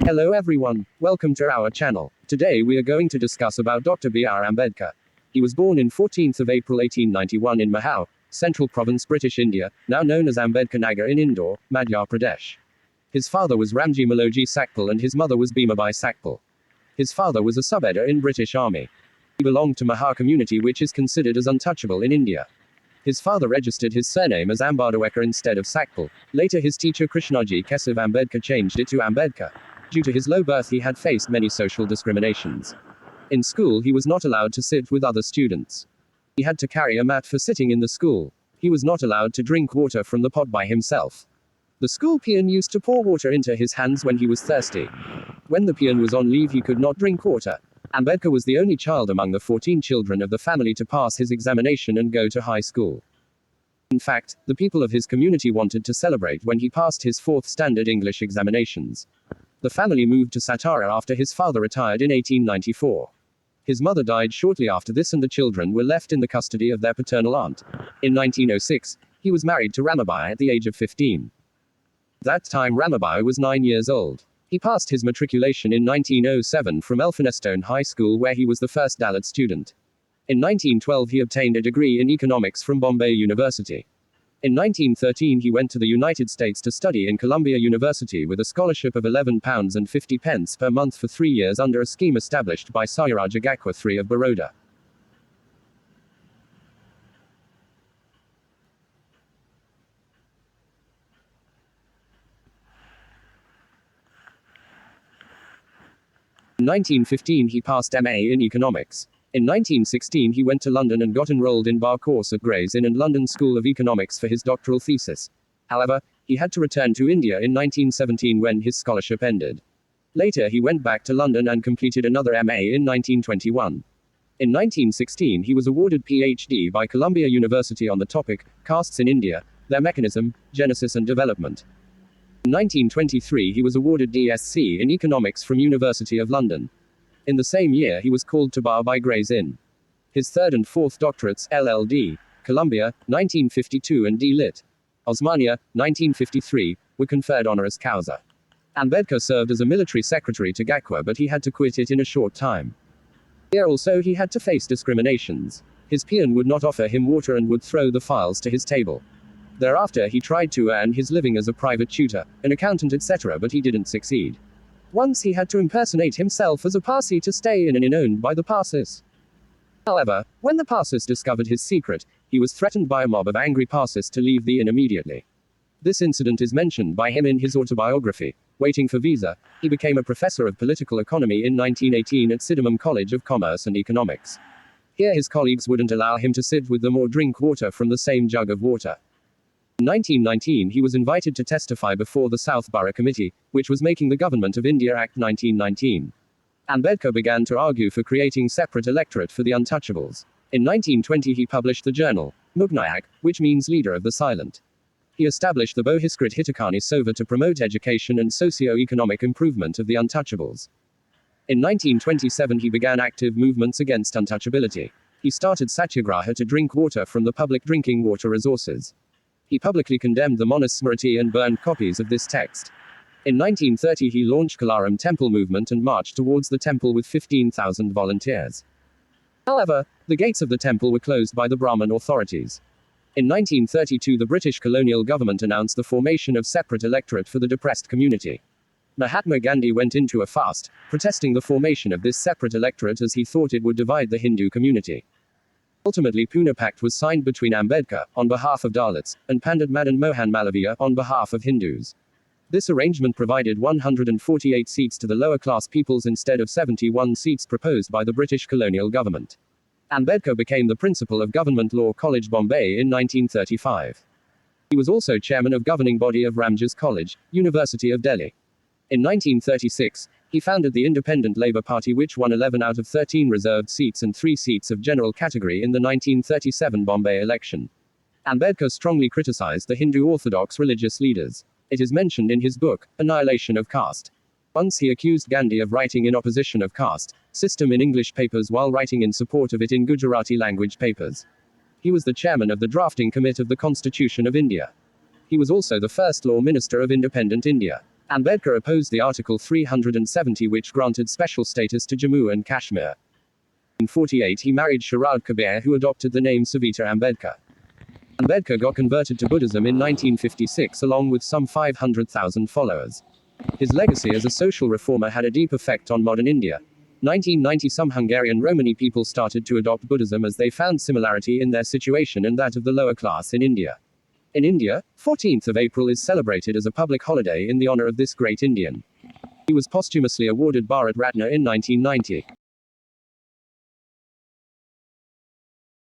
Hello everyone, welcome to our channel. Today we are going to discuss about Dr. B R Ambedkar. He was born in 14th of April 1891 in Mahar, Central Province, British India, now known as Ambedkar Nagar in Indore, Madhya Pradesh. His father was Ramji Maloji Sakpal and his mother was Bhimabai Sakpal. His father was a sub-editor in British Army. He belonged to Mahar community which is considered as untouchable in India. His father registered his surname as Ambedkar instead of Sakpal. Later his teacher Krishnaji Kesav Ambedkar changed it to Ambedkar. Due to his low birth he had faced many social discriminations. In school he was not allowed to sit with other students. He had to carry a mat for sitting in the school. He was not allowed to drink water from the pot by himself. The school peon used to pour water into his hands when he was thirsty. When the peon was on leave he could not drink water. Ambedkar was the only child among the 14 children of the family to pass his examination and go to high school. In fact, the people of his community wanted to celebrate when he passed his 4th standard English examinations. The family moved to Satara after his father retired in 1894. His mother died shortly after this and the children were left in the custody of their paternal aunt. In 1906, he was married to Ramabai at the age of 15. At that time Ramabai was 9 years old. He passed his matriculation in 1907 from Elphinstone High School where he was the first Dalit student. In 1912 he obtained a degree in economics from Bombay University. In 1913 he went to the United States to study in Columbia University with a scholarship of £11.50 per month for 3 years under a scheme established by Sayaraja Gakwa III of Baroda. In 1915 he passed MA in economics. In 1916 he went to London and got enrolled in bar course at Gray's Inn and London School of Economics for his doctoral thesis. However, he had to return to India in 1917 when his scholarship ended. Later he went back to London and completed another MA in 1921. In 1916 he was awarded PhD by Columbia University on the topic, Castes in India, Their Mechanism, Genesis and Development. In 1923 he was awarded DSc in Economics from University of London. In the same year he was called to bar by Gray's Inn. His 3rd and 4th doctorates, LL.D., Columbia, 1952 and D.Litt. Osmania, 1953, were conferred honoris causa. Ambedkar served as a military secretary to Gakwa but he had to quit it in a short time. Here also he had to face discriminations. His peon would not offer him water and would throw the files to his table. Thereafter he tried to earn his living as a private tutor, an accountant etc. but he didn't succeed. Once he had to impersonate himself as a Parsi to stay in an inn owned by the Parsis. However, when the Parsis discovered his secret, he was threatened by a mob of angry Parsis to leave the inn immediately. This incident is mentioned by him in his autobiography, Waiting for Visa. He became a professor of political economy in 1918 at Sydenham College of Commerce and Economics. Here his colleagues wouldn't allow him to sit with them or drink water from the same jug of water. In 1919 he was invited to testify before the South Borough Committee, which was making the Government of India Act 1919. Ambedkar began to argue for creating separate electorate for the untouchables. In 1920 he published the journal, Mugnayak, which means leader of the silent. He established the Bohiskrit Hitakani Sova to promote education and socio-economic improvement of the untouchables. In 1927 he began active movements against untouchability. He started Satyagraha to drink water from the public drinking water resources. He publicly condemned the Manusmriti and burned copies of this text. In 1930 he launched Kalaram Temple movement and marched towards the temple with 15,000 volunteers. However, the gates of the temple were closed by the Brahmin authorities. In 1932 the British colonial government announced the formation of separate electorate for the depressed community. Mahatma Gandhi went into a fast, protesting the formation of this separate electorate as he thought it would divide the Hindu community. Ultimately Pune Pact was signed between Ambedkar, on behalf of Dalits, and Pandit Madan Mohan Malaviya, on behalf of Hindus. This arrangement provided 148 seats to the lower class peoples instead of 71 seats proposed by the British colonial government. Ambedkar became the principal of Government Law College Bombay in 1935. He was also chairman of governing body of Ramjas College, University of Delhi. In 1936, he founded the Independent Labour Party which won 11 out of 13 reserved seats and 3 seats of general category in the 1937 Bombay election. Ambedkar strongly criticized the Hindu orthodox religious leaders. It is mentioned in his book, Annihilation of Caste. Once he accused Gandhi of writing in opposition of caste system in English papers while writing in support of it in Gujarati language papers. He was the chairman of the drafting committee of the Constitution of India. He was also the first law minister of independent India. Ambedkar opposed the Article 370 which granted special status to Jammu and Kashmir. In 1948 he married Sharad Kabir who adopted the name Savita Ambedkar. Ambedkar got converted to Buddhism in 1956 along with some 500,000 followers. His legacy as a social reformer had a deep effect on modern India. 1990 some Hungarian Romani people started to adopt Buddhism as they found similarity in their situation and that of the lower class in India. In India, 14th of April is celebrated as a public holiday in the honor of this great Indian. He was posthumously awarded Bharat Ratna in 1990.